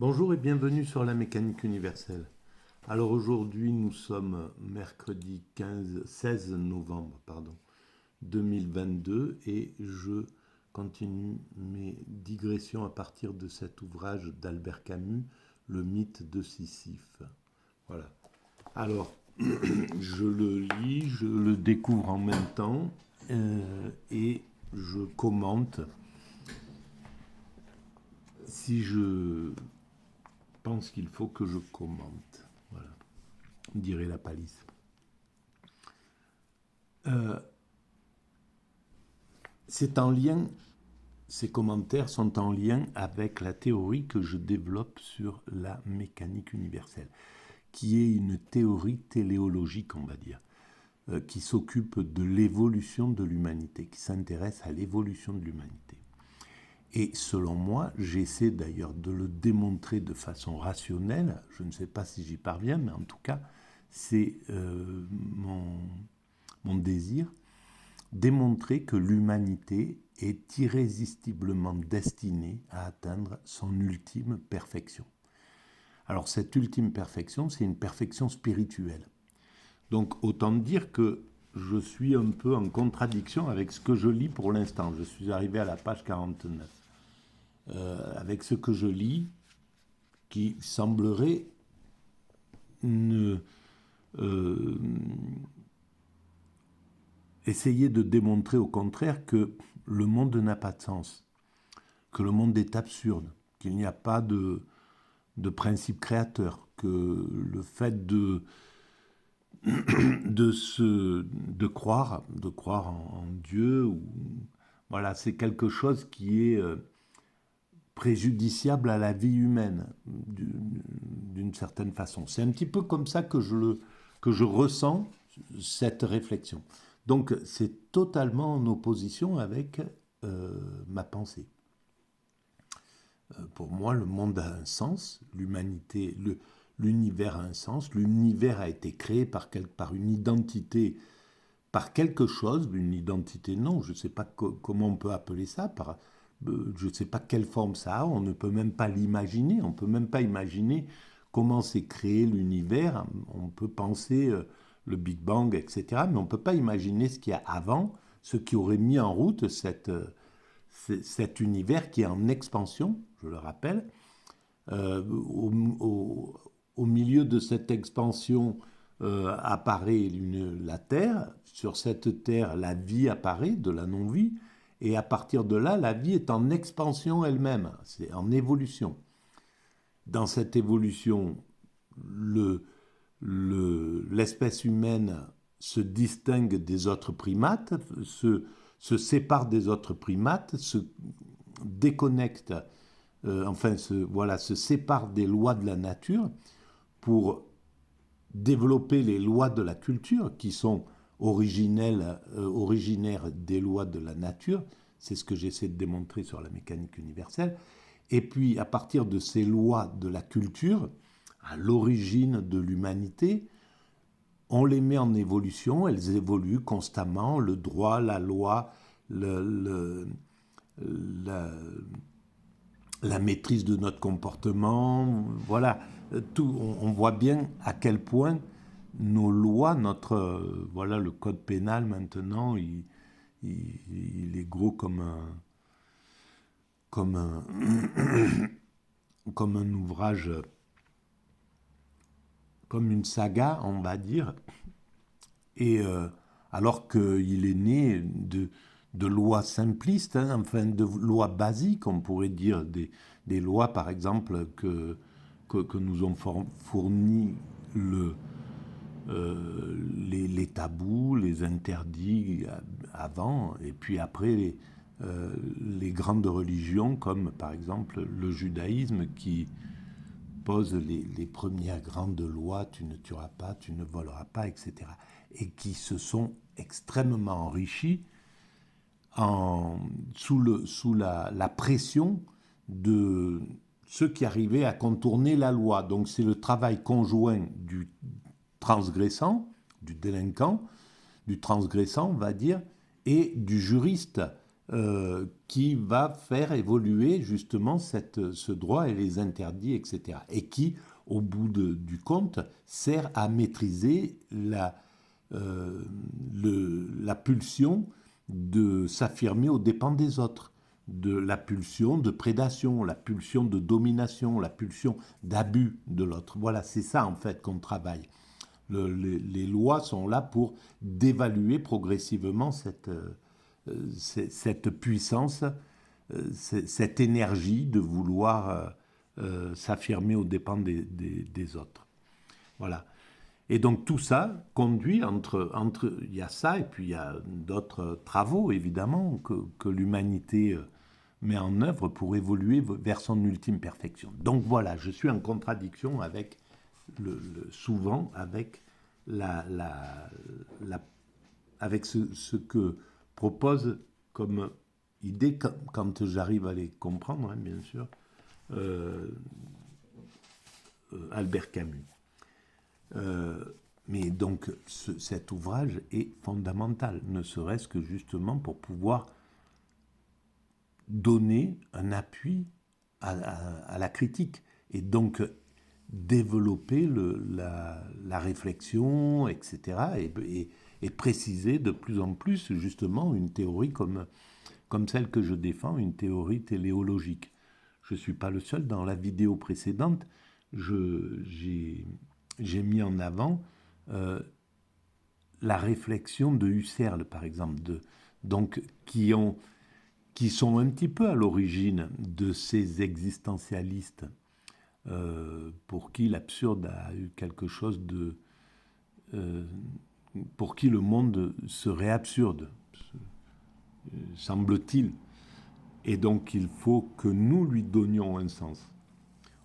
Bonjour et bienvenue sur la mécanique universelle. Alors aujourd'hui nous sommes mercredi 16 novembre 2022 et je continue mes digressions à partir de cet ouvrage d'Albert Camus, Le mythe de Sisyphe. Voilà. Alors je le lis, je le découvre en même temps et je commente si je pense qu'il faut que je commente. Voilà, dirait la palisse. C'est en lien, ces commentaires sont en lien avec la théorie que je développe sur la mécanique universelle, qui est une théorie téléologique, on va dire, qui s'occupe de l'évolution de l'humanité, qui s'intéresse à l'évolution de l'humanité. Et selon moi, j'essaie d'ailleurs de le démontrer de façon rationnelle, je ne sais pas si j'y parviens, mais en tout cas, c'est mon désir, démontrer que l'humanité est irrésistiblement destinée à atteindre son ultime perfection. Alors cette ultime perfection, c'est une perfection spirituelle. Donc autant dire que je suis un peu en contradiction avec ce que je lis pour l'instant. Je suis arrivé à la page 49. Avec ce que je lis, qui semblerait essayer de démontrer au contraire que le monde n'a pas de sens, que le monde est absurde, qu'il n'y a pas de principe créateur, que le fait de croire en Dieu, voilà, c'est quelque chose qui est préjudiciable à la vie humaine, d'une certaine façon. C'est un petit peu comme ça que je ressens cette réflexion. Donc c'est totalement en opposition avec ma pensée. Pour moi, le monde a un sens, l'humanité, l'univers a un sens, l'univers a été créé par une identité, par quelque chose, une identité non, je ne sais pas comment on peut appeler ça, je ne sais pas quelle forme ça a, on ne peut même pas l'imaginer, on ne peut même pas imaginer comment s'est créé l'univers, on peut penser le Big Bang, etc., mais on ne peut pas imaginer ce qu'il y a avant, ce qui aurait mis en route cet univers qui est en expansion, je le rappelle. Au milieu de cette expansion apparaît la Terre. Sur cette Terre, la vie apparaît, de la non-vie. Et à partir de là, la vie est en expansion elle-même, c'est en évolution. Dans cette évolution, l'espèce humaine se distingue des autres primates, se sépare des autres primates, se déconnecte, se sépare des lois de la nature pour développer les lois de la culture qui sont originaires des lois de la nature. C'est ce que j'essaie de démontrer sur la mécanique universelle. Et puis, à partir de ces lois de la culture, à l'origine de l'humanité, on les met en évolution, elles évoluent constamment, le droit, la loi, la maîtrise de notre comportement, voilà, tout, on voit bien à quel point nos lois, le code pénal maintenant, il est gros comme un ouvrage, comme une saga, on va dire, et alors qu'il est né de lois simplistes, de lois basiques, on pourrait dire, des lois, par exemple, que nous ont fourni les tabous, les interdits avant, et puis après les grandes religions, comme par exemple le judaïsme, qui pose les premières grandes lois, tu ne tueras pas, tu ne voleras pas, etc. Et qui se sont extrêmement enrichis sous la pression de ceux qui arrivaient à contourner la loi. Donc c'est le travail conjoint du transgressant, du délinquant, du transgressant, on va dire, et du juriste qui va faire évoluer justement ce droit et les interdits, etc. Et qui, au bout du compte, sert à maîtriser euh, la pulsion de s'affirmer aux dépens des autres, de la pulsion de prédation, la pulsion de domination, la pulsion d'abus de l'autre. Voilà, c'est ça en fait qu'on travaille. Les lois sont là pour dévaluer progressivement cette puissance, cette énergie de vouloir s'affirmer aux dépens des autres. Voilà. Et donc tout ça conduit il y a ça et puis il y a d'autres travaux évidemment que l'humanité met en œuvre pour évoluer vers son ultime perfection. Donc voilà, je suis en contradiction avec souvent avec avec ce que propose comme idée quand j'arrive à les comprendre, hein, bien sûr, euh, Albert Camus. Mais donc cet ouvrage est fondamental, ne serait-ce que justement pour pouvoir donner un appui à la critique et donc développer la réflexion, etc. Et préciser de plus en plus justement une théorie comme celle que je défends, une théorie téléologique. Je ne suis pas le seul. Dans la vidéo précédente, j'ai mis en avant la réflexion de Husserl, par exemple, donc qui sont un petit peu à l'origine de ces existentialistes pour qui l'absurde a eu quelque chose de... pour qui le monde serait absurde, semble-t-il. Et donc il faut que nous lui donnions un sens.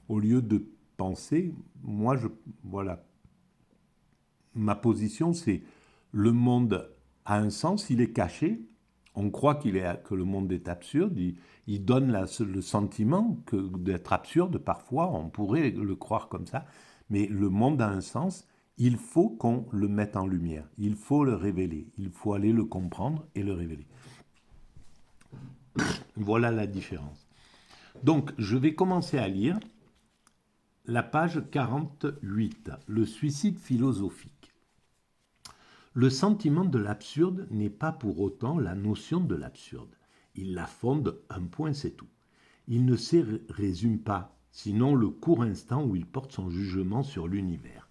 Au lieu de penser, voilà, ma position c'est le monde a un sens, il est caché, on croit que le monde est absurde, il donne le sentiment d'être absurde parfois, on pourrait le croire comme ça, mais le monde a un sens, il faut qu'on le mette en lumière, il faut le révéler, il faut aller le comprendre et le révéler. Voilà la différence. Donc, je vais commencer à lire la page 48, le suicide philosophique. Le sentiment de l'absurde n'est pas pour autant la notion de l'absurde. Il la fonde, un point c'est tout. Il ne s'y résume pas, sinon le court instant où il porte son jugement sur l'univers.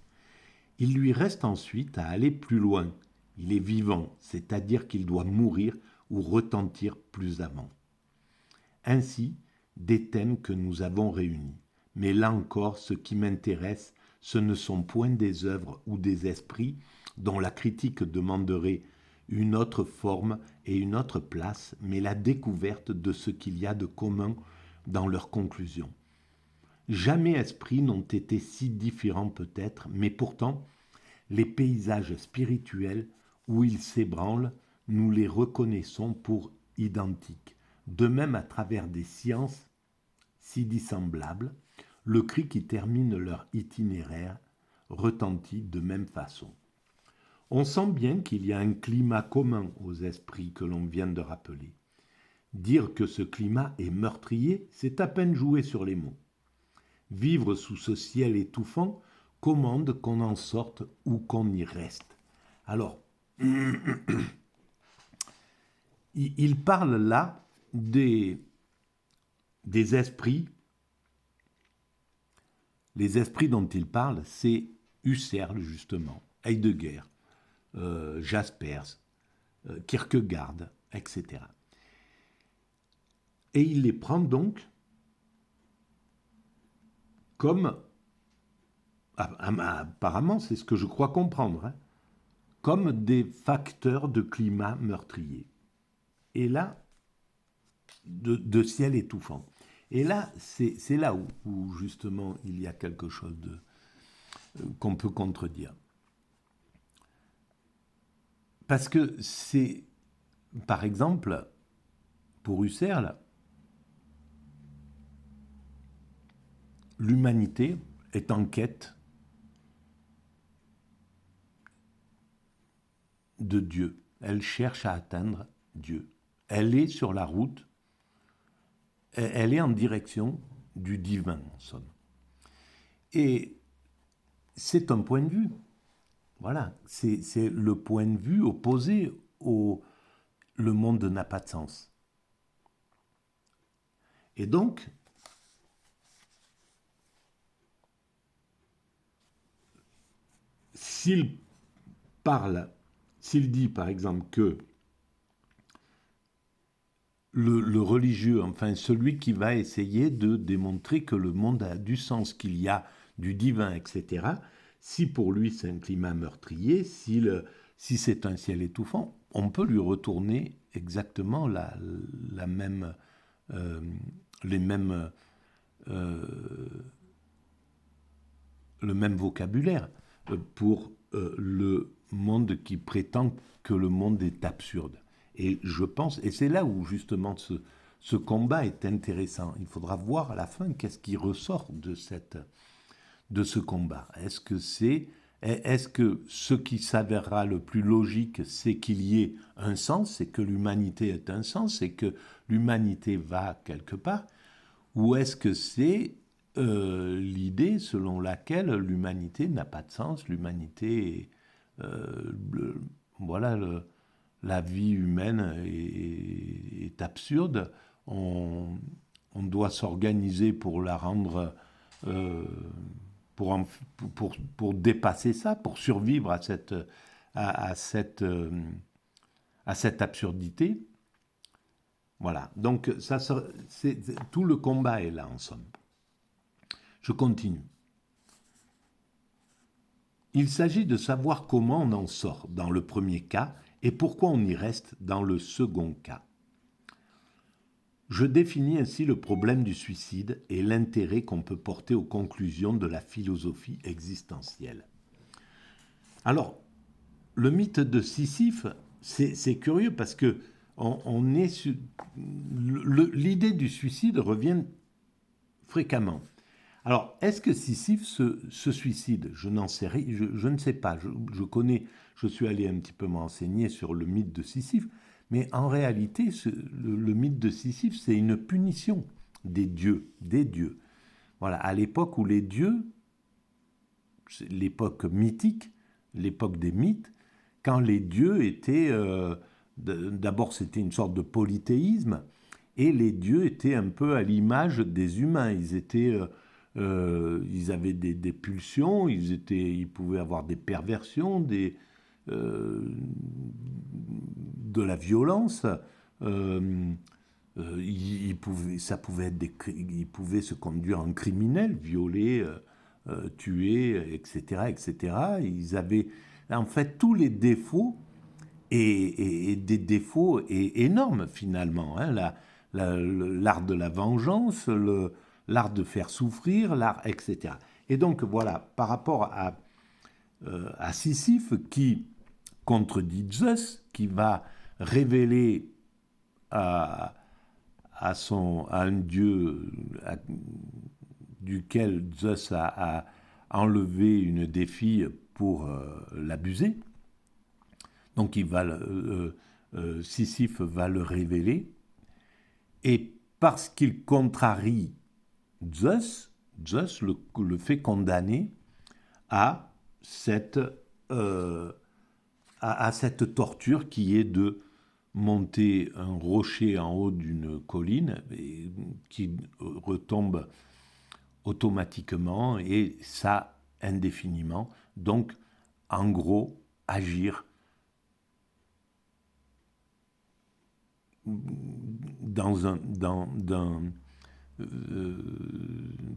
Il lui reste ensuite à aller plus loin. Il est vivant, c'est-à-dire qu'il doit mourir ou retentir plus avant. Ainsi, des thèmes que nous avons réunis. Mais là encore, ce qui m'intéresse, ce ne sont point des œuvres ou des esprits dont la critique demanderait une autre forme et une autre place, mais la découverte de ce qu'il y a de commun dans leurs conclusions. Jamais esprits n'ont été si différents peut-être, mais pourtant, les paysages spirituels où ils s'ébranlent, nous les reconnaissons pour identiques. De même, à travers des sciences si dissemblables, le cri qui termine leur itinéraire retentit de même façon. On sent bien qu'il y a un climat commun aux esprits que l'on vient de rappeler. Dire que ce climat est meurtrier, c'est à peine jouer sur les mots. Vivre sous ce ciel étouffant commande qu'on en sorte ou qu'on y reste. Alors, il parle là des esprits. Les esprits dont il parle, c'est Husserl, justement, Heidegger, Jaspers, Kierkegaard, etc. Et il les prend donc comme, apparemment c'est ce que je crois comprendre, hein, comme des facteurs de climat meurtrier. Et là, de ciel étouffant. Et là, c'est là où justement il y a quelque chose qu'on peut contredire. Parce que c'est, par exemple, pour Husserl, l'humanité est en quête de Dieu. Elle cherche à atteindre Dieu. elle est sur la route, elle est en direction du divin, en somme. Et c'est un point de vue. Voilà, c'est le point de vue opposé au le monde n'a pas de sens. Et donc, s'il parle, s'il dit par exemple que le religieux, enfin celui qui va essayer de démontrer que le monde a du sens, qu'il y a du divin, etc., si pour lui c'est un climat meurtrier, si c'est un ciel étouffant, on peut lui retourner exactement la même, les mêmes, euh, le même vocabulaire pour le monde qui prétend que le monde est absurde. Et je pense, et c'est là où justement ce combat est intéressant. Il faudra voir à la fin qu'est-ce qui ressort de ce combat. Est-ce que ce qui s'avérera le plus logique, c'est qu'il y ait un sens, c'est que l'humanité ait un sens, c'est que l'humanité va quelque part, ou est-ce que c'est l'idée selon laquelle l'humanité n'a pas de sens, l'humanité, voilà, la vie humaine est absurde, on doit s'organiser pour la rendre, euh, pour dépasser ça, pour survivre à cette, à cette absurdité. Voilà, donc tout le combat est là en somme. Je continue. Il s'agit de savoir comment on en sort dans le premier cas et pourquoi on y reste dans le second cas. Je définis ainsi le problème du suicide et l'intérêt qu'on peut porter aux conclusions de la philosophie existentielle. Alors, le mythe de Sisyphe, c'est curieux parce que l'idée du suicide revient fréquemment. Alors, est-ce que Sisyphe se suicide? Je n'en sais rien, je ne sais pas. Je suis allé un petit peu m'enseigner sur le mythe de Sisyphe, mais en réalité, le mythe de Sisyphe, c'est une punition des dieux, Voilà, à l'époque où les dieux, l'époque mythique, l'époque des mythes, quand les dieux étaient, d'abord c'était une sorte de polythéisme, et les dieux étaient un peu à l'image des humains. Ils avaient des pulsions, ils pouvaient avoir des perversions, de la violence. Ils pouvaient se conduire en criminels, violer, tuer, etc., etc. Ils avaient en fait tous les défauts et des défauts énormes finalement. Hein, l'art de la vengeance, l'art de faire souffrir, l'art, etc. Et donc voilà, par rapport à Sisyphe qui contredit Zeus, qui va révéler à un dieu duquel Zeus a enlevé une des filles pour l'abuser. Donc Sisyphe va le révéler. Et parce qu'il contrarie Zeus le fait condamner à cette torture qui est de monter un rocher en haut d'une colline et qui retombe automatiquement et ça indéfiniment. Donc, en gros, agir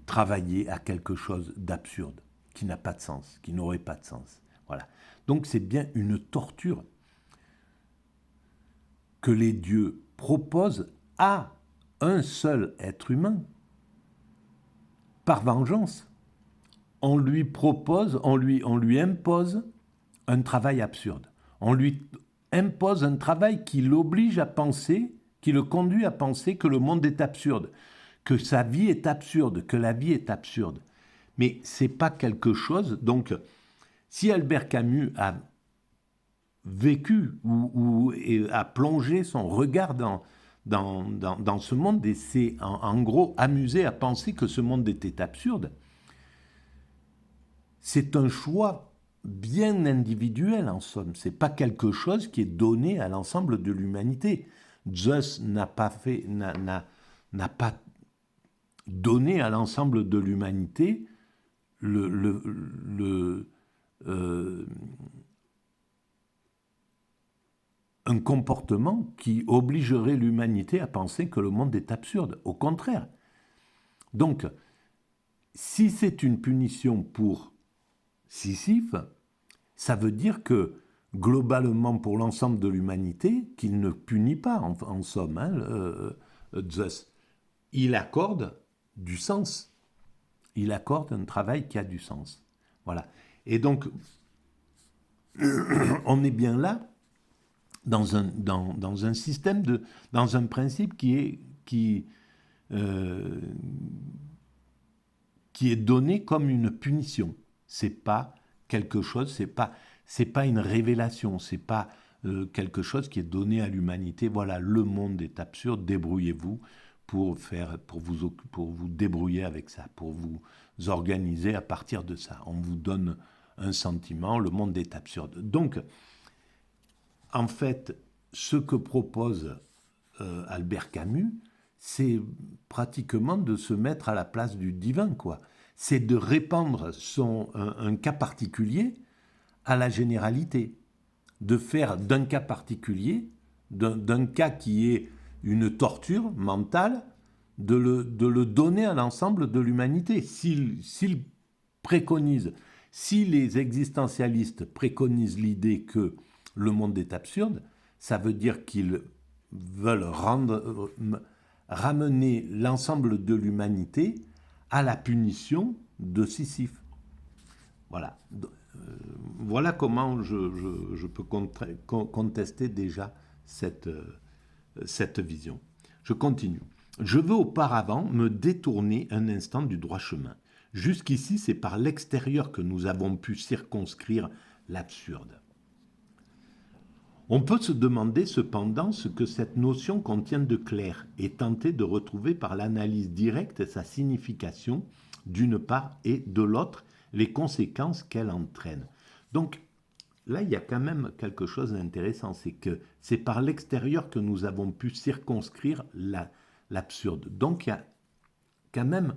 travailler à quelque chose d'absurde, qui n'a pas de sens, qui n'aurait pas de sens. Voilà. Donc c'est bien une torture que les dieux proposent à un seul être humain, par vengeance. On lui propose, on lui impose un travail absurde. On lui impose un travail qui l'oblige à penser, qui le conduit à penser que le monde est absurde, que sa vie est absurde, que la vie est absurde. Mais c'est pas quelque chose. Donc, si Albert Camus a vécu ou et a plongé son regard dans ce monde et s'est en gros amusé à penser que ce monde était absurde, c'est un choix bien individuel en somme. C'est pas quelque chose qui est donné à l'ensemble de l'humanité. Zeus n'a pas donné à l'ensemble de l'humanité un comportement qui obligerait l'humanité à penser que le monde est absurde. Au contraire. Donc, si c'est une punition pour Sisyphe, ça veut dire que, globalement, pour l'ensemble de l'humanité, qu'il ne punit pas, en somme, Zeus. Il accorde du sens. Il accorde un travail qui a du sens. Voilà. Et donc, on est bien là dans un système, dans un principe qui est donné comme une punition. C'est pas quelque chose, c'est pas une révélation, c'est pas quelque chose qui est donné à l'humanité. Voilà, le monde est absurde, débrouillez-vous pour vous débrouiller avec ça, pour vous organiser à partir de ça. On vous donne un sentiment, le monde est absurde. Donc, en fait, ce que propose Albert Camus, c'est pratiquement de se mettre à la place du divin, quoi. C'est de répandre un cas particulier à la généralité, de faire d'un cas particulier, d'un cas qui est une torture mentale, de le donner à l'ensemble de l'humanité. S'il préconise, si les existentialistes préconisent l'idée que le monde est absurde, ça veut dire qu'ils veulent ramener l'ensemble de l'humanité à la punition de Sisyphe. Voilà. Voilà comment je peux contester déjà cette vision. Je continue. Je veux auparavant me détourner un instant du droit chemin. Jusqu'ici, c'est par l'extérieur que nous avons pu circonscrire l'absurde. On peut se demander cependant ce que cette notion contient de clair et tenter de retrouver par l'analyse directe sa signification d'une part et de l'autre les conséquences qu'elle entraîne. Donc là, il y a quand même quelque chose d'intéressant, c'est que c'est par l'extérieur que nous avons pu circonscrire l'absurde. Donc il y a quand même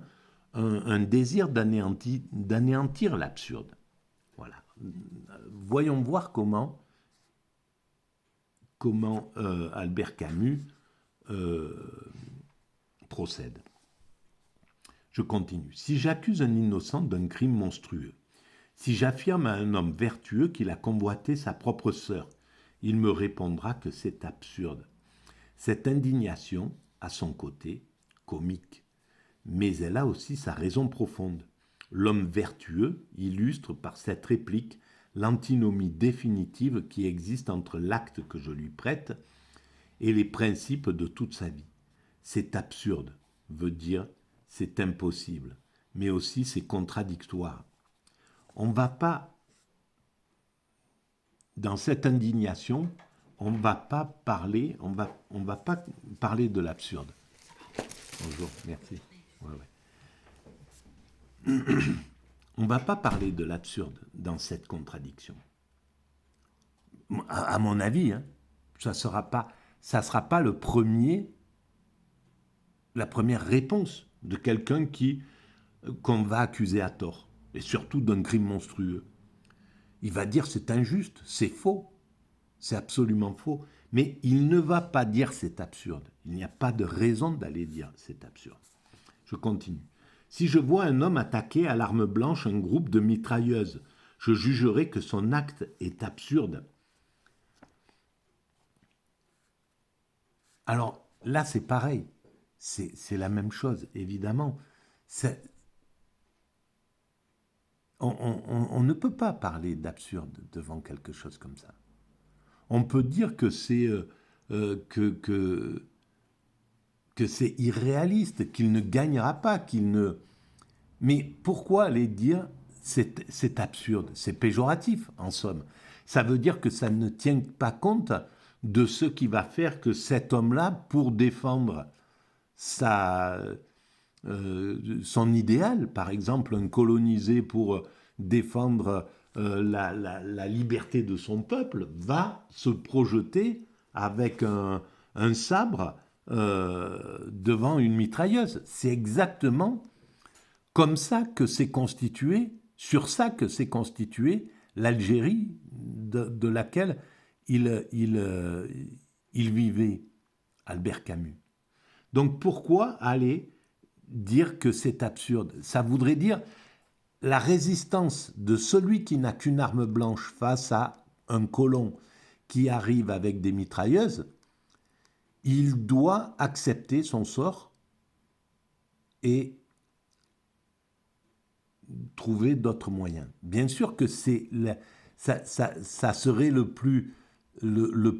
un désir d'anéantir l'absurde. Voilà. Voyons voir comment Albert Camus procède. Je continue. Si j'accuse un innocent d'un crime monstrueux, si j'affirme à un homme vertueux qu'il a convoité sa propre sœur, il me répondra que c'est absurde. Cette indignation, à son côté, comique, mais elle a aussi sa raison profonde. L'homme vertueux illustre par cette réplique l'antinomie définitive qui existe entre l'acte que je lui prête et les principes de toute sa vie. C'est absurde, veut dire c'est impossible, mais aussi c'est contradictoire. On ne va pas, dans cette indignation, on ne va pas parler de l'absurde. Bonjour, merci. Ouais. On ne va pas parler de l'absurde dans cette contradiction. À mon avis, ça ne sera pas la première réponse de quelqu'un qu'on va accuser à tort, et surtout d'un crime monstrueux. Il va dire c'est injuste, c'est faux, c'est absolument faux, mais il ne va pas dire c'est absurde. Il n'y a pas de raison d'aller dire c'est absurde. Je continue. Si je vois un homme attaquer à l'arme blanche un groupe de mitrailleuses, je jugerai que son acte est absurde. Alors là, c'est pareil. C'est la même chose, évidemment. On ne peut pas parler d'absurde devant quelque chose comme ça. On peut dire que c'est c'est irréaliste, qu'il ne gagnera pas, Mais pourquoi aller dire c'est absurde? C'est péjoratif, en somme. Ça veut dire que ça ne tient pas compte de ce qui va faire que cet homme-là, pour défendre sa, son idéal, par exemple un colonisé pour défendre la liberté de son peuple, va se projeter avec un sabre devant une mitrailleuse. C'est exactement comme ça que s'est constitué, sur ça que s'est constituée l'Algérie de laquelle il vivait, Albert Camus. Donc pourquoi aller dire que c'est absurde? Ça voudrait dire la résistance de celui qui n'a qu'une arme blanche face à un colon qui arrive avec des mitrailleuses. Il doit accepter son sort et trouver d'autres moyens. Bien sûr que ça serait le plus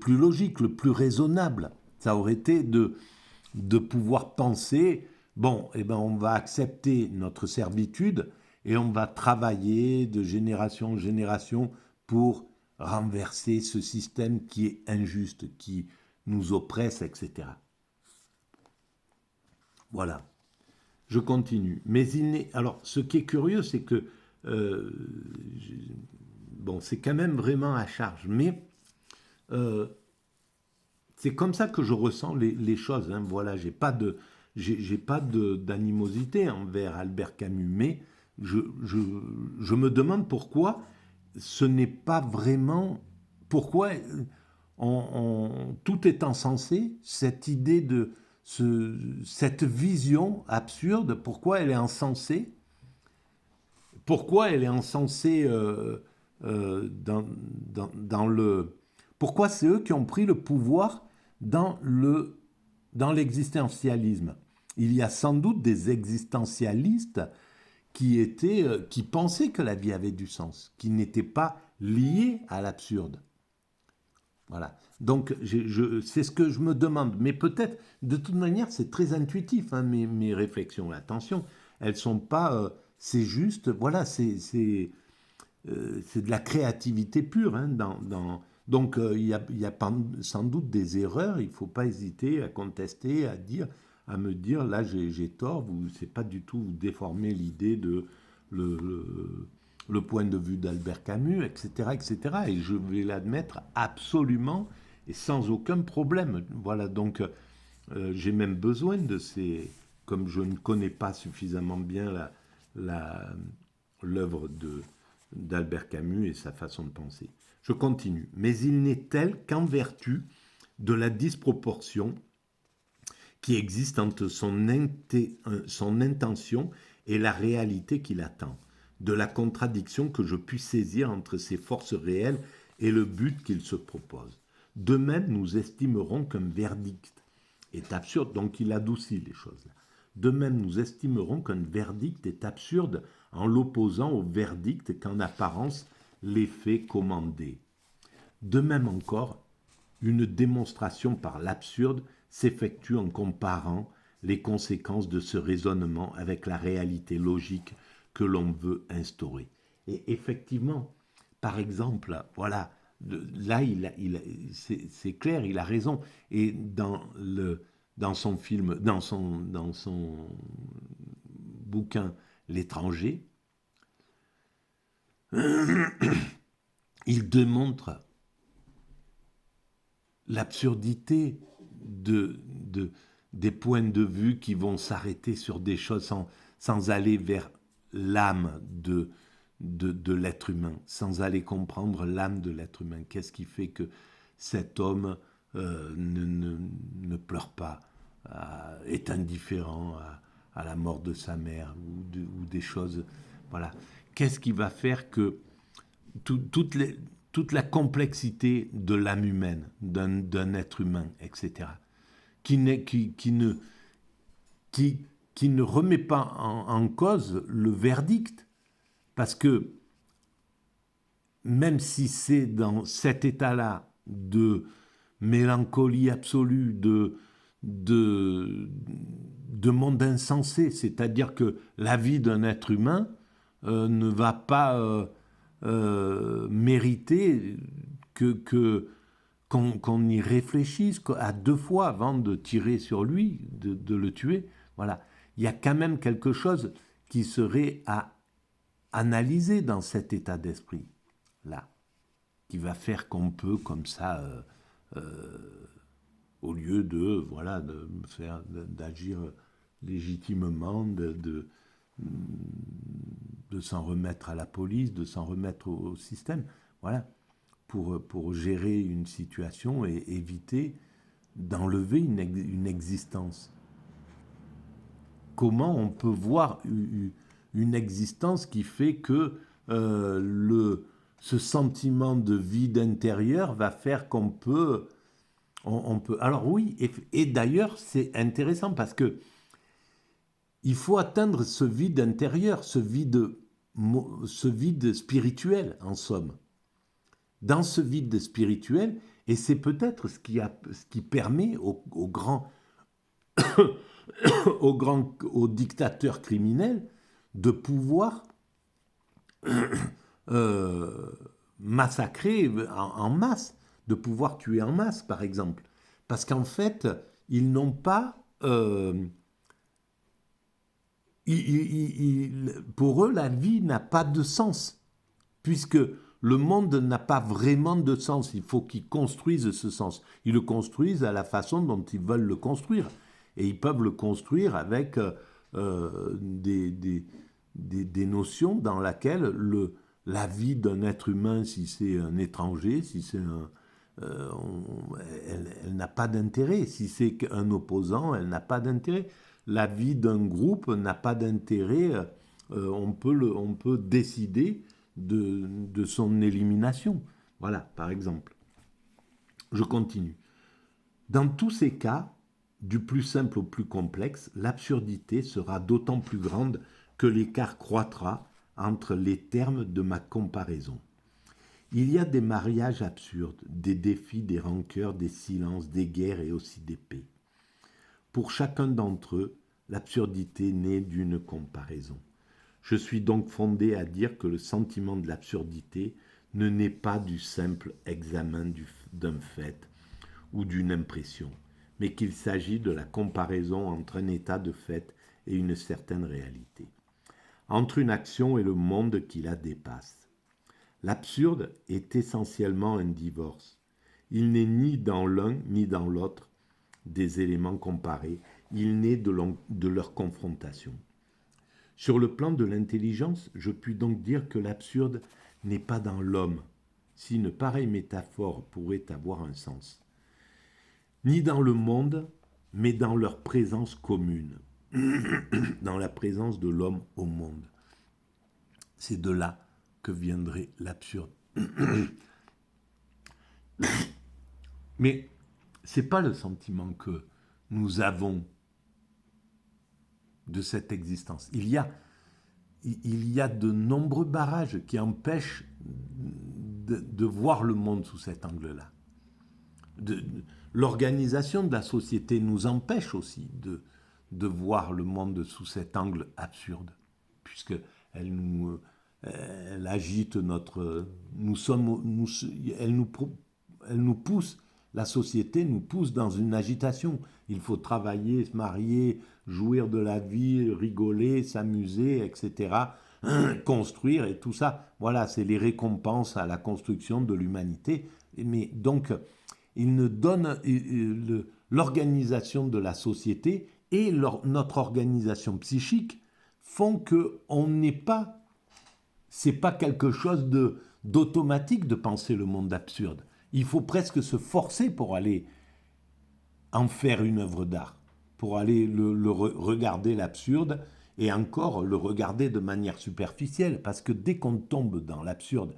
logique, le plus raisonnable. Ça aurait été de pouvoir penser, bon, eh ben, on va accepter notre servitude et on va travailler de génération en génération pour renverser ce système qui est injuste, qui nous oppresse, etc. Voilà. Je continue. Mais il n'est. Alors, ce qui est curieux, c'est que euh, bon, c'est quand même vraiment à charge, mais euh, c'est comme ça que je ressens les choses. Hein. Voilà, j'ai pas d'animosité envers Albert Camus, mais je me demande pourquoi ce n'est pas vraiment. Pourquoi tout est encensé, cette idée de cette vision absurde, pourquoi elle est encensée? Pourquoi elle est encensée dans le... Pourquoi c'est eux qui ont pris le pouvoir dans l'existentialisme? Il y a sans doute des existentialistes qui pensaient que la vie avait du sens, qui n'étaient pas liés à l'absurde. Voilà. Donc, c'est ce que je me demande. Mais peut-être, de toute manière, c'est très intuitif, hein, mes réflexions. Attention, elles sont pas... c'est juste, voilà, c'est de la créativité pure. Hein, donc, il y a sans doute des erreurs. Il ne faut pas hésiter à contester, à me dire, là, j'ai tort. C'est pas du tout, vous déformez l'idée de le point de vue d'Albert Camus, etc., etc. Et je vais l'admettre absolument et sans aucun problème. Voilà, donc j'ai même besoin de ces... Comme je ne connais pas suffisamment bien l'œuvre d'Albert Camus et sa façon de penser. Je continue. Mais il n'est tel qu'en vertu de la disproportion qui existe entre son intention et la réalité qu'il attend, de la contradiction que je puis saisir entre ses forces réelles et le but qu'il se propose. De même, nous estimerons qu'un verdict est absurde, donc il adoucit les choses. De même, nous estimerons qu'un verdict est absurde en l'opposant au verdict qu'en apparence les faits commandés. De même encore, une démonstration par l'absurde s'effectue en comparant les conséquences de ce raisonnement avec la réalité logique que l'on veut instaurer. Et effectivement, par exemple, voilà, là, c'est clair, il a raison. Et dans son film, dans son bouquin L'étranger, il démontre l'absurdité des points de vue qui vont s'arrêter sur des choses sans aller vers l'âme de l'être humain, sans aller comprendre l'âme de l'être humain. Qu'est-ce qui fait que cet homme ne pleure pas, est indifférent à la mort de sa mère ou des choses... Voilà. Qu'est-ce qui va faire que toute la complexité de l'âme humaine, d'un être humain, etc., qui ne remet pas en cause le verdict, parce que même si c'est dans cet état-là de mélancolie absolue, de monde insensé, c'est-à-dire que la vie d'un être humain ne va pas mériter qu'on y réfléchisse à 2 fois avant de tirer sur lui, de le tuer. Voilà. Il y a quand même quelque chose qui serait à analyser dans cet état d'esprit-là, qui va faire qu'on peut, comme ça, au lieu d'agir légitimement, de s'en remettre à la police, de s'en remettre au système, voilà, pour gérer une situation et éviter d'enlever une existence. Comment on peut voir une existence qui fait que ce sentiment de vide intérieur va faire qu'on peut... On peut. Alors oui, et d'ailleurs c'est intéressant parce que il faut atteindre ce vide intérieur, ce vide spirituel en somme. Dans ce vide spirituel, et c'est peut-être ce qui permet aux dictateurs criminels de pouvoir massacrer en masse, de pouvoir tuer en masse, par exemple. Parce qu'en fait, ils n'ont pas... pour eux, la vie n'a pas de sens, puisque le monde n'a pas vraiment de sens. Il faut qu'ils construisent ce sens. Ils le construisent à la façon dont ils veulent le construire. Et ils peuvent le construire avec des notions dans lesquelles la vie d'un être humain, si c'est un étranger, si c'est elle n'a pas d'intérêt. Si c'est un opposant, elle n'a pas d'intérêt. La vie d'un groupe n'a pas d'intérêt. On peut décider de son élimination. Voilà, par exemple. Je continue. Dans tous ces cas, du plus simple au plus complexe, l'absurdité sera d'autant plus grande que l'écart croîtra entre les termes de ma comparaison. Il y a des mariages absurdes, des défis, des rancœurs, des silences, des guerres et aussi des paix. Pour chacun d'entre eux, l'absurdité naît d'une comparaison. Je suis donc fondé à dire que le sentiment de l'absurdité ne naît pas du simple examen d'un fait ou d'une impression, mais qu'il s'agit de la comparaison entre un état de fait et une certaine réalité, entre une action et le monde qui la dépasse. L'absurde est essentiellement un divorce. Il n'est ni dans l'un ni dans l'autre des éléments comparés, il naît de leur confrontation. Sur le plan de l'intelligence, je puis donc dire que l'absurde n'est pas dans l'homme, si une pareille métaphore pourrait avoir un sens, ni dans le monde, mais dans leur présence commune, dans la présence de l'homme au monde. C'est de là que viendrait l'absurde. Mais ce n'est pas le sentiment que nous avons de cette existence. Il y a de nombreux barrages qui empêchent de voir le monde sous cet angle-là. L'organisation de la société nous empêche aussi de voir le monde sous cet angle absurde, puisqu'elle elle agite elle nous pousse, la société nous pousse dans une agitation. Il faut travailler, se marier, jouir de la vie, rigoler, s'amuser, etc., construire et tout ça. Voilà, c'est les récompenses à la construction de l'humanité. Mais donc, il ne donne l'organisation de la société et notre organisation psychique font qu'on n'est pas... C'est pas quelque chose d'automatique de penser le monde absurde. Il faut presque se forcer pour aller en faire une œuvre d'art, pour aller regarder l'absurde et encore le regarder de manière superficielle, parce que dès qu'on tombe dans l'absurde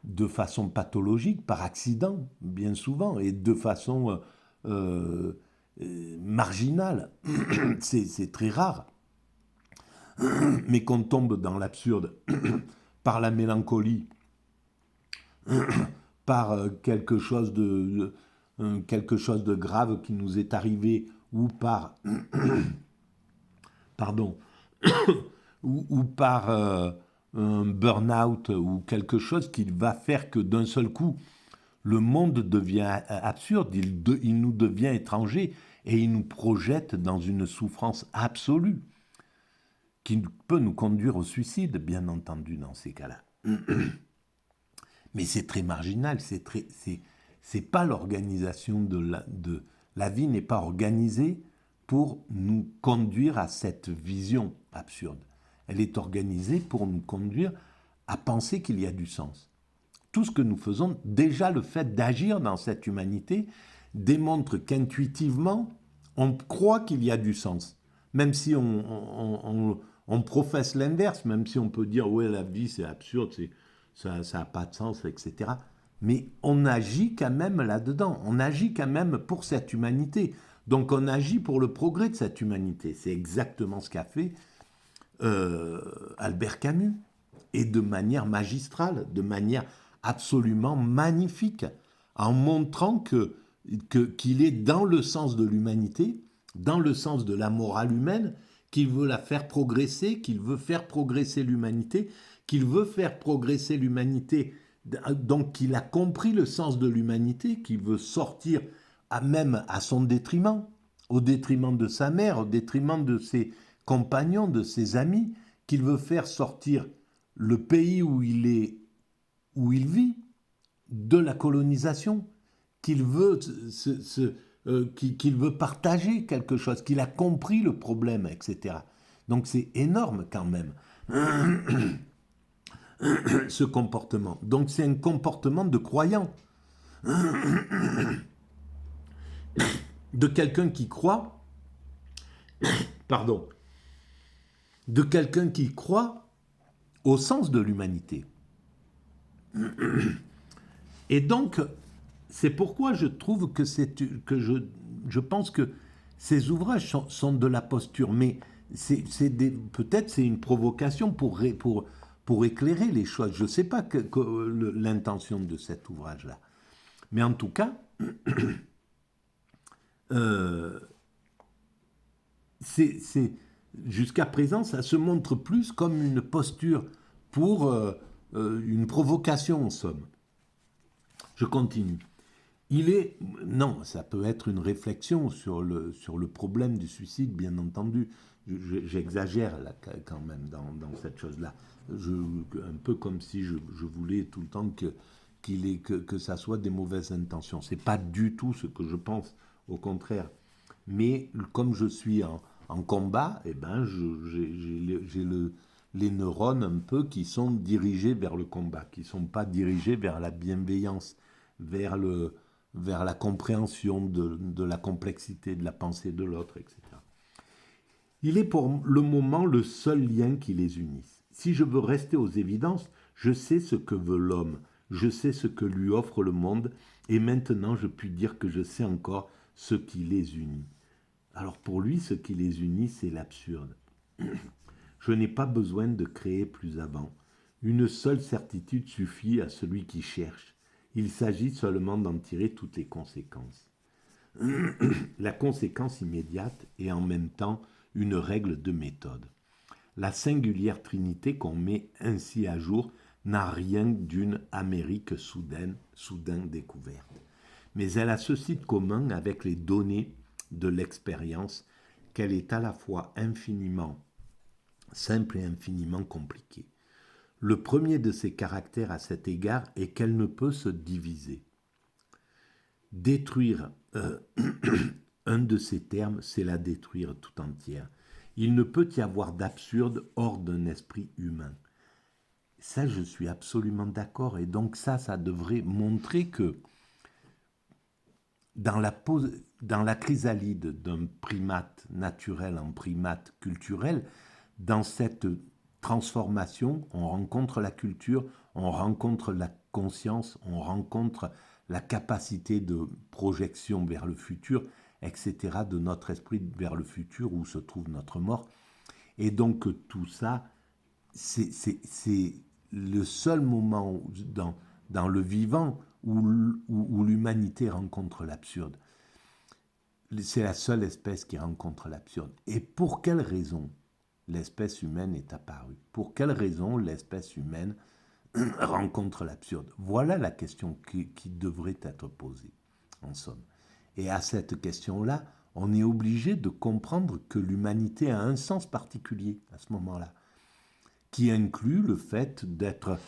de façon pathologique, par accident, bien souvent, et de façon marginale, c'est très rare, mais qu'on tombe dans l'absurde par la mélancolie, par quelque chose de grave qui nous est arrivé, ou par pardon, ou par un burn-out ou quelque chose qui va faire que d'un seul coup, le monde devient absurde, il nous devient étranger et il nous projette dans une souffrance absolue qui peut nous conduire au suicide, bien entendu, dans ces cas-là. Mais c'est très marginal, c'est pas l'organisation de la vie n'est pas organisée pour nous conduire à cette vision absurde. Elle est organisée pour nous conduire à penser qu'il y a du sens. Tout ce que nous faisons, déjà le fait d'agir dans cette humanité, démontre qu'intuitivement, on croit qu'il y a du sens. Même si on professe l'inverse, même si on peut dire ouais, la vie c'est absurde, ça n'a pas de sens, etc. Mais on agit quand même là-dedans, on agit quand même pour cette humanité. Donc on agit pour le progrès de cette humanité. C'est exactement ce qu'a fait Albert Camus, et de manière magistrale, de manière absolument magnifique, en montrant qu'il est dans le sens de l'humanité, dans le sens de la morale humaine, qu'il veut la faire progresser, qu'il veut faire progresser l'humanité, qu'il veut faire progresser l'humanité, donc qu'il a compris le sens de l'humanité, qu'il veut sortir même à son détriment, au détriment de sa mère, au détriment de ses compagnons, de ses amis, qu'il veut faire sortir le pays où il vit de la colonisation, qu'il veut, qu'il veut partager quelque chose, qu'il a compris le problème, etc. Donc c'est énorme quand même, ce comportement. Donc c'est un comportement de croyant, de quelqu'un qui croit, pardon, de quelqu'un qui croit au sens de l'humanité. Et donc, c'est pourquoi je trouve que je pense que ces ouvrages sont de la posture, mais peut-être c'est une provocation pour éclairer les choses. Je ne sais pas l'intention de cet ouvrage-là. Mais en tout cas, jusqu'à présent, ça se montre plus comme une posture pour une provocation, en somme. Je continue. Non, ça peut être une réflexion sur le problème du suicide, bien entendu. J'exagère là, quand même dans cette chose-là. Un peu comme si je voulais tout le temps que ça soit des mauvaises intentions. Ce n'est pas du tout ce que je pense, au contraire. Mais comme je suis en combat, eh ben, j'ai les neurones un peu qui sont dirigés vers le combat, qui ne sont pas dirigés vers la bienveillance, vers la compréhension de la complexité de la pensée de l'autre, etc. Il est pour le moment le seul lien qui les unisse. Si je veux rester aux évidences, je sais ce que veut l'homme, je sais ce que lui offre le monde, et maintenant je puis dire que je sais encore ce qui les unit. Alors pour lui, ce qui les unit, c'est l'absurde. Je n'ai pas besoin de créer plus avant. Une seule certitude suffit à celui qui cherche. Il s'agit seulement d'en tirer toutes les conséquences. La conséquence immédiate est en même temps une règle de méthode. La singulière trinité qu'on met ainsi à jour n'a rien d'une Amérique soudain découverte. Mais elle a ceci de commun avec les données de l'expérience qu'elle est à la fois infiniment simple et infiniment compliquée. Le premier de ses caractères à cet égard est qu'elle ne peut se diviser. Détruire un de ces termes, c'est la détruire tout entière. Il ne peut y avoir d'absurde hors d'un esprit humain. Ça, je suis absolument d'accord. Et donc ça devrait montrer que dans la chrysalide d'un primate naturel en primate culturel, dans cette transformation, on rencontre la culture, on rencontre la conscience, on rencontre la capacité de projection vers le futur, etc., de notre esprit vers le futur où se trouve notre mort. Et donc tout ça, c'est le seul moment dans le vivant où l'humanité rencontre l'absurde. C'est la seule espèce qui rencontre l'absurde. Et pour quelle raison ? l'espèce humaine est apparue? Pour quelle raison l'espèce humaine rencontre l'absurde? Voilà la question qui devrait être posée, en somme. Et à cette question-là, on est obligé de comprendre que l'humanité a un sens particulier à ce moment-là, qui inclut le fait d'être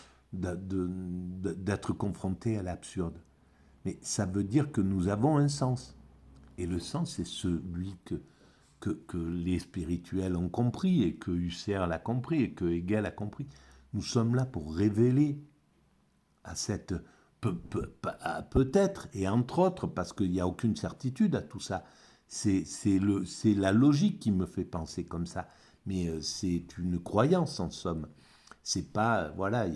confronté à l'absurde. Mais ça veut dire que nous avons un sens. Et le sens, c'est celui que les spirituels ont compris, et que Husserl l'a compris, et que Hegel a compris. Nous sommes là pour révéler à cette... peut-être, et entre autres, parce qu'il n'y a aucune certitude à tout ça, c'est la logique qui me fait penser comme ça, mais c'est une croyance en somme. C'est pas, voilà,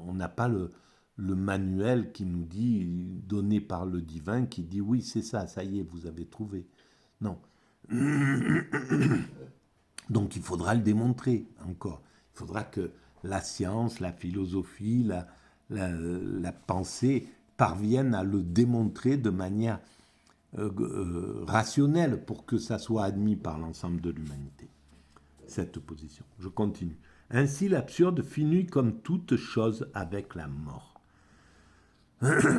on n'a pas le manuel qui nous dit, donné par le divin, qui dit oui, c'est ça, ça y est, vous avez trouvé. Non. Donc il faudra le démontrer encore. Il faudra que la science, la philosophie, la pensée parviennent à le démontrer de manière rationnelle pour que ça soit admis par l'ensemble de l'humanité. Cette position. Je continue. Ainsi, l'absurde finit comme toute chose avec la mort.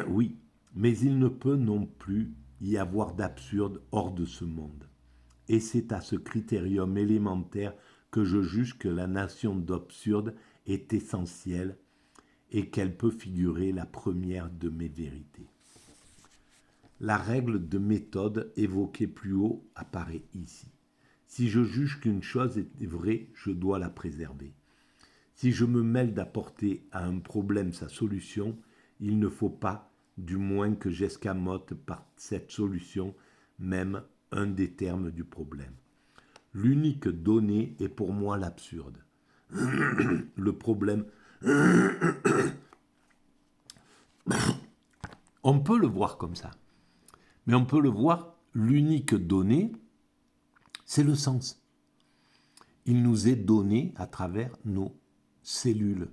Oui, mais il ne peut non plus y avoir d'absurde hors de ce monde. Et c'est à ce critérium élémentaire que je juge que la notion d'absurde est essentielle et qu'elle peut figurer la première de mes vérités. La règle de méthode évoquée plus haut apparaît ici. Si je juge qu'une chose est vraie, je dois la préserver. Si je me mêle d'apporter à un problème sa solution, il ne faut pas, du moins que j'escamote par cette solution, même un des termes du problème. L'unique donnée est pour moi l'absurde. Le problème... On peut le voir comme ça, mais on peut le voir, l'unique donnée, c'est le sens. Il nous est donné à travers nos cellules,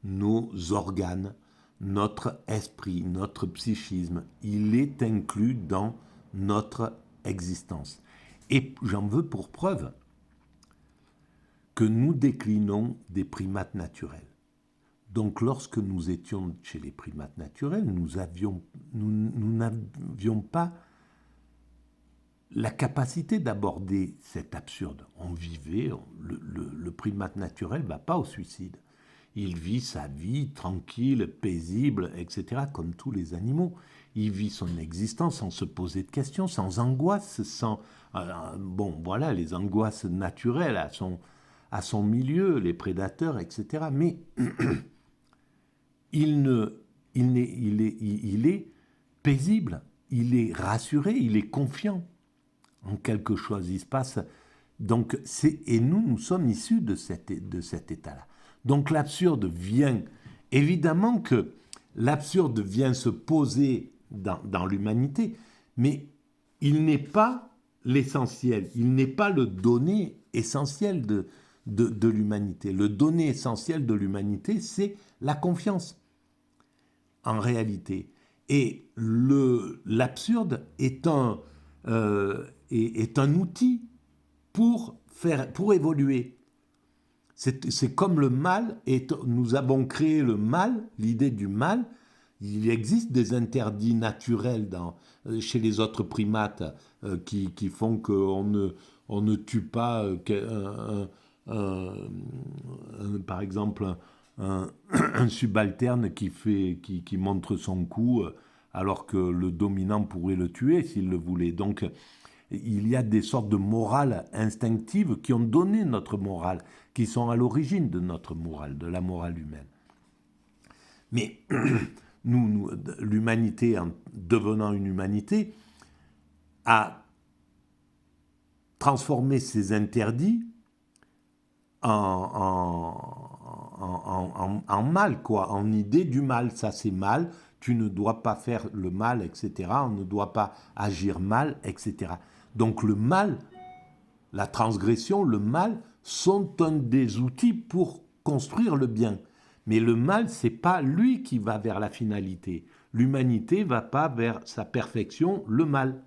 nos organes, notre esprit, notre psychisme. Il est inclus dans notre existence. Et j'en veux pour preuve que nous déclinons des primates naturels. Donc lorsque nous étions chez les primates naturels, nous n'avions pas la capacité d'aborder cet absurde. On vivait, le primate naturel ne va pas au suicide. Il vit sa vie tranquille, paisible, etc., comme tous les animaux. Il vit son existence sans se poser de questions, sans angoisse, sans... bon, voilà, les angoisses naturelles à son milieu, les prédateurs, etc. Mais il est paisible, il est rassuré, il est confiant en quelque chose. Il se passe... Donc, et nous sommes issus de cet état-là. Donc l'absurde vient, évidemment que l'absurde vient se poser dans l'humanité, mais il n'est pas l'essentiel, il n'est pas le donné essentiel de l'humanité. Le donné essentiel de l'humanité, c'est la confiance, en réalité. Et l'absurde est un outil pour évoluer. C'est comme le mal, et nous avons créé le mal, l'idée du mal. Il existe des interdits naturels chez les autres primates qui font qu'on ne tue pas, par exemple, un subalterne qui montre son coup, alors que le dominant pourrait le tuer s'il le voulait. Donc, il y a des sortes de morales instinctives qui ont donné notre morale, qui sont à l'origine de notre morale, de la morale humaine. Mais l'humanité, en devenant une humanité, a transformé ces interdits en mal, quoi, en idée du mal. Ça, c'est mal, tu ne dois pas faire le mal, etc. On ne doit pas agir mal, etc. Donc le mal, la transgression, le mal, sont un des outils pour construire le bien. Mais le mal, ce n'est pas lui qui va vers la finalité. L'humanité ne va pas vers sa perfection, le mal.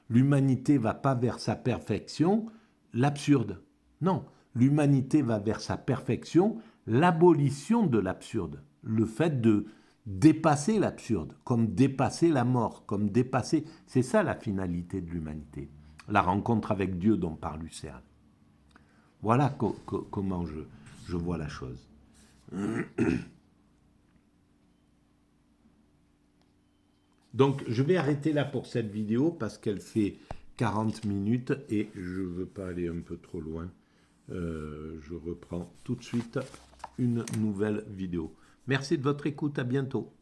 L'humanité ne va pas vers sa perfection, l'absurde. Non, l'humanité va vers sa perfection, l'abolition de l'absurde, le fait de dépasser l'absurde, comme dépasser la mort, comme dépasser... C'est ça la finalité de l'humanité, la rencontre avec Dieu dont parle Husserl. Voilà comment je vois la chose. Donc, je vais arrêter là pour cette vidéo parce qu'elle fait 40 minutes et je ne veux pas aller un peu trop loin. Je reprends tout de suite une nouvelle vidéo. Merci de votre écoute, à bientôt.